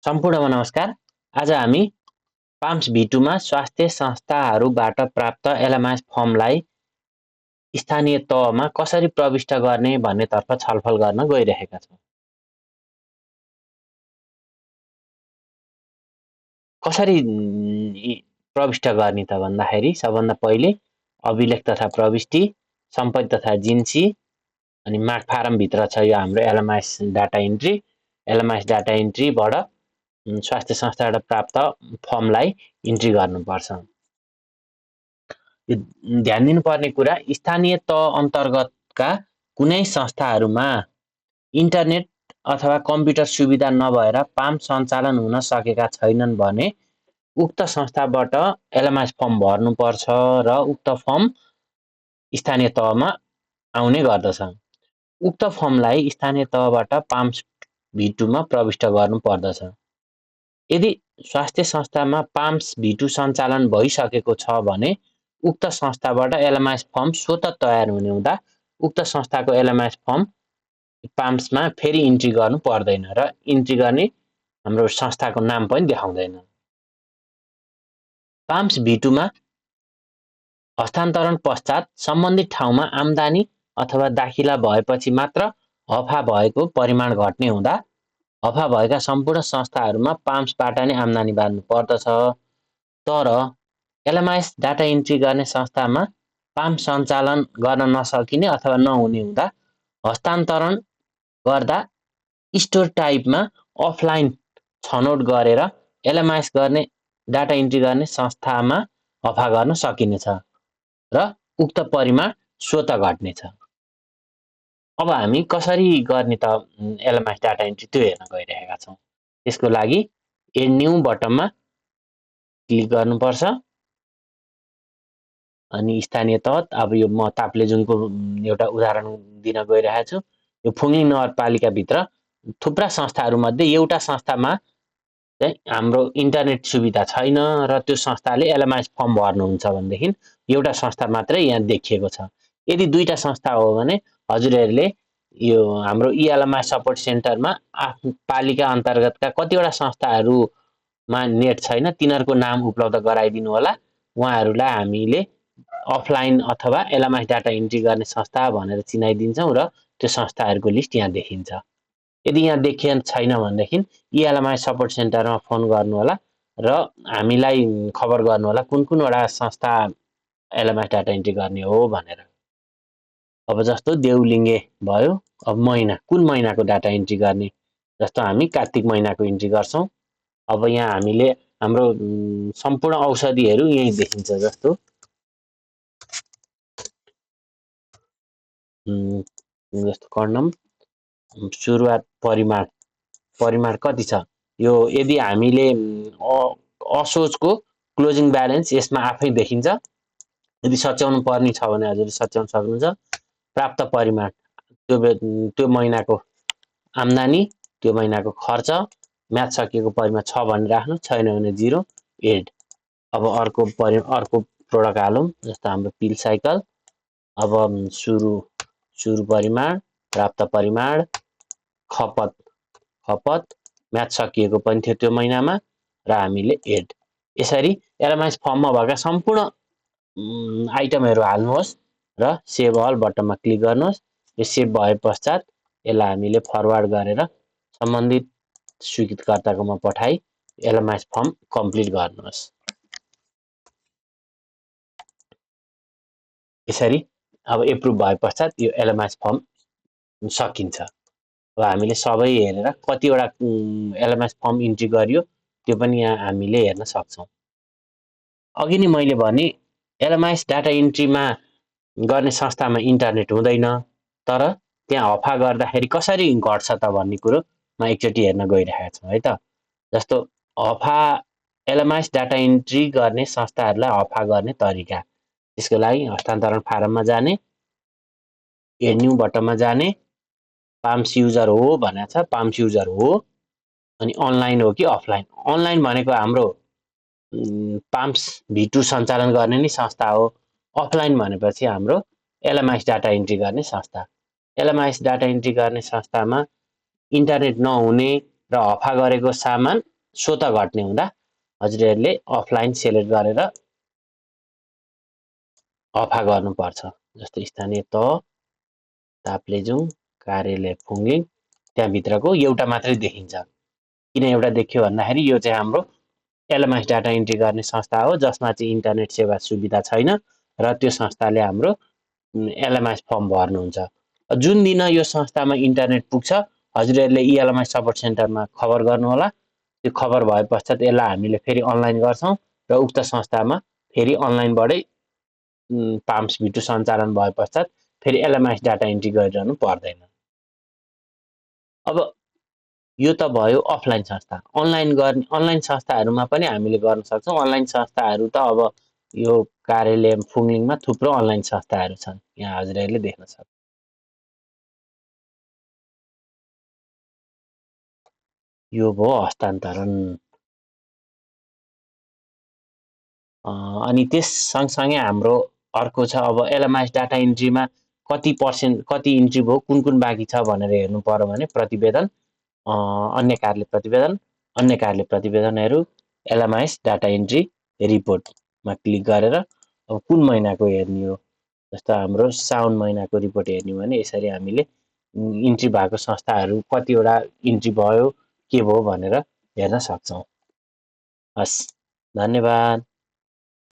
सम्पूर्णमा नमस्कार। आज हामी पाम्स V2 मा स्वास्थ्य संस्थाहरूबाट प्राप्त एलएमआइएस फर्मलाई स्थानीय तहमा कसरी प्रविष्ट गर्ने भन्नेतर्फ छलफल गर्न गइरहेका छौँ। कसरी प्रविष्ट गर्ने त भन्दाखेरि सबभन्दा पहिले अभिलेख तथा प्रविष्टि, सम्पत्ति तथा जिन्सी अनि माग फारमभित्र छ यो हाम्रो एलएमआइएस डाटा इन्ट्री। एलएमआइएस डाटा इन्ट्रीबाट स्वास्थ्य संस्थाबाट प्राप्त फर्मलाई इन्ट्री गर्नुपर्छ। ध्यान दिनुपर्ने कुरा स्थानीय तह अन्तर्गतका कुनै संस्थाहरूमा इन्टरनेट अथवा कम्प्युटर सुविधा नभएर पाम सञ्चालन हुन सकेका छैनन् भने उक्त संस्थाबाट एलएमआइएस फर्म भर्नुपर्छ र उक्त फर्म स्थानीय तहमा आउने गर्दछ। उक्त फर्मलाई स्थानीय तहबाट पाम्स V2 मा प्रविष्ट गर्नुपर्दछ। यदि स्वास्थ्य संस्थामा पाम्स V2 सञ्चालन भइसकेको छ भने उक्त संस्थाबाट एलएमआइएस फर्म स्वतः तयार हुने हुँदा उक्त संस्थाको एलएमआइएस फर्म पाम्समा फेरि इन्ट्री गर्नु पर्दैन र इन्ट्री गर्ने हाम्रो संस्थाको नाम पनि देखाउँदैन। पाम्स V2 मा हस्तान्तरण पश्चात सम्बन्धित ठाउँमा आम्दानी अथवा दाखिला भएपछि मात्र हफा भएको परिमाण घट्ने हुँदा हफा भएका सम्पूर्ण संस्थाहरूमा पाम्सबाट नै आम्दानी बाँध्नु पर्दछ। तर एलएमआइएस डाटा इन्ट्री गर्ने संस्थामा पाम सञ्चालन गर्न नसकिने अथवा नहुने हुँदा हस्तान्तरण गर्दा स्टोर टाइपमा अफलाइन छनौट गरेर एलएमआइएस गर्ने डाटा इन्ट्री गर्ने संस्थामा हफा गर्न सकिनेछ र उक्त परिमाण स्वतः घट्नेछ। अब हामी कसरी गर्ने त एलएमआइएस डाटा इन्ट्री त्यो हेर्न गइरहेका छौँ। त्यसको लागि एड न्यू बटनमा क्लिक गर्नुपर्छ अनि स्थानीय तह अब यो म ताप्लेजुङको एउटा उदाहरण दिन गइरहेको छु। यो फुङलिङ नगरपालिकाभित्र थुप्रा संस्थाहरूमध्ये एउटा संस्थामा चाहिँ हाम्रो इन्टरनेट सुविधा छैन र त्यो संस्थाले एलएमआइएस फर्म भर्नुहुन्छ भनेदेखि एउटा संस्था मात्रै यहाँ देखिएको छ। यदि दुईटा संस्था हो भने हजुरहरूले यो हाम्रो इएलएमआइएस सपोर्ट सेन्टरमा आफ्नो पालिका अन्तर्गतका कतिवटा संस्थाहरूमा नेट छैन तिनीहरूको नाम उपलब्ध गराइदिनु होला। उहाँहरूलाई हामीले अफलाइन अथवा एलएमआइएस डाटा इन्ट्री गर्ने संस्था भनेर चिनाइदिन्छौँ र त्यो संस्थाहरूको लिस्ट यहाँ देखिन्छ। यदि यहाँ देखिएको छैन भनेदेखि इएलएमआइएस सपोर्ट सेन्टरमा फोन गर्नु होला र हामीलाई खबर गर्नु होला कुन कुनवटा संस्था एलएमआइएस डाटा इन्ट्री गर्ने हो भनेर। अब जस्तो देउलिङ्गे भयो, अब महिना कुन महिनाको डाटा इन्ट्री गर्ने, जस्तो हामी कार्तिक महिनाको इन्ट्री गर्छौँ। अब यहाँ हामीले हाम्रो सम्पूर्ण औषधिहरू यहीँ देखिन्छ। जस्तो कन्डम सुरुवात परिमाण कति छ यो यदि हामीले असोजको क्लोजिङ ब्यालेन्स यसमा आफै देखिन्छ। यदि सच्याउनु पर्ने छ भने हजुरले सच्याउन सक्नुहुन्छ। प्राप्त परिमाण त्यो महिनाको आम्दानी, त्यो महिनाको खर्च, म्याच सकिएको परिमाण छ भने राख्नु, छैन भने 0 एड। अब अर्को प्रोडक्ट हालौँ जस्तो हाम्रो पिल साइकल। अब सुरु परिमाण, प्राप्त परिमाण, खपत म्याच सकिएको पनि थियो त्यो महिनामा र हामीले एड। यसरी एलएमआइएस फर्ममा भएका सम्पूर्ण आइटमहरू हाल्नुहोस् र सेभ अल बटनमा क्लिक गर्नुहोस्। यो सेभ भए पश्चात यसलाई हामीले फरवार्ड गरेर सम्बन्धित स्वीकृतकर्ताकोमा पठाई एलएमआइएस फर्म कम्प्लिट गर्नुहोस्। यसरी अब एप्रुभ भए पश्चात यो एलएमआइएस फर्म सकिन्छ। अब हामीले सबै हेरेर कतिवटा एलएमआइएस फर्म इन्ट्री गरियो त्यो पनि यहाँ हामीले हेर्न सक्छौँ। अघि नै मैले भने एलएमआइएस डाटा इन्ट्रीमा गर्ने संस्थामा इन्टरनेट हुँदैन, तर त्यहाँ हफा गर्दाखेरि कसरी घट्छ त भन्ने कुरो म एकचोटि हेर्न गइरहेको छु है त। जस्तो हफा एलएमआइएस डाटा इन्ट्री गर्ने संस्थाहरूलाई हफा गर्ने तरिका, त्यसको लागि हस्तान्तरण फारममा जाने, एड न्यू बटनमा जाने, पाम्स युजर हो भनेको छ, पाम्स युजर हो, अनि अनलाइन हो कि अफलाइन। अनलाइन भनेको हाम्रो पाम्स V2 सञ्चालन गर्ने नै संस्था हो। अफलाइन भनेपछि हाम्रो एलएमआइएस डाटा इन्ट्री गर्ने संस्था। एलएमआइएस डाटा इन्ट्री गर्ने संस्थामा इन्टरनेट नहुने र हफा गरेको सामान स्वत घट्ने हुँदा हजुरहरूले अफलाइन सेलेक्ट गरेर अफा गर्नुपर्छ। जस्तै स्थानीय तह ताप्लेजुङ कार्यालय फुङ्गिङ त्यहाँभित्रको एउटा मात्रै देखिन्छ। किन एउटा देखियो भन्दाखेरि यो चाहिँ हाम्रो एलएमएस डाटा इन्ट्री गर्ने संस्था हो जसमा चाहिँ इन्टरनेट सेवा सुविधा छैन र त्यो संस्थाले हाम्रो एलएमएस फर्म भर्नुहुन्छ। जुन दिन यो संस्थामा इन्टरनेट पुग्छ हजुरहरूले इएलएमएस सपोर्ट सेन्टरमा खबर गर्नुहोला। त्यो खबर भए पश्चात यसलाई हामीले फेरि अनलाइन गर्छौँ र उक्त संस्थामा फेरि अनलाइनबाटै पाम्स V2 सञ्चालन भए पश्चात फेरि एलएमएस डाटा इन्ट्री गरिरहनु पर्दैन। अब यो त भयो अफलाइन संस्था। अनलाइन संस्थाहरूमा पनि हामीले गर्न सक्छौँ। अनलाइन संस्थाहरू त अब यो कार्यालय फुङलिङमा थुप्रो अनलाइन संस्थाहरू छन्, यहाँ हजुरहरूले देख्न सक्छ। यो भयो हस्तान्तरण। अनि त्यस सँगसँगै हाम्रो अर्को छ अब एलएमएस डाटा इन्ट्रीमा कति पर्सेन्ट कति इन्ट्री भयो कुन कुन बाँकी छ भनेर हेर्नु पर्यो भने प्रतिवेदन, अन्य कार्यालय प्रतिवेदनहरू, एलएमएस डाटा इन्ट्री रिपोर्टमा क्लिक गरेर अब कुन महिनाको हेर्ने हो, जस्तो हाम्रो साउन महिनाको रिपोर्ट हेर्ने हो भने यसरी हामीले इन्ट्री भएको संस्थाहरू कतिवटा इन्ट्री भयो के भयो भनेर हेर्न सक्छौँ। हस्, धन्यवाद।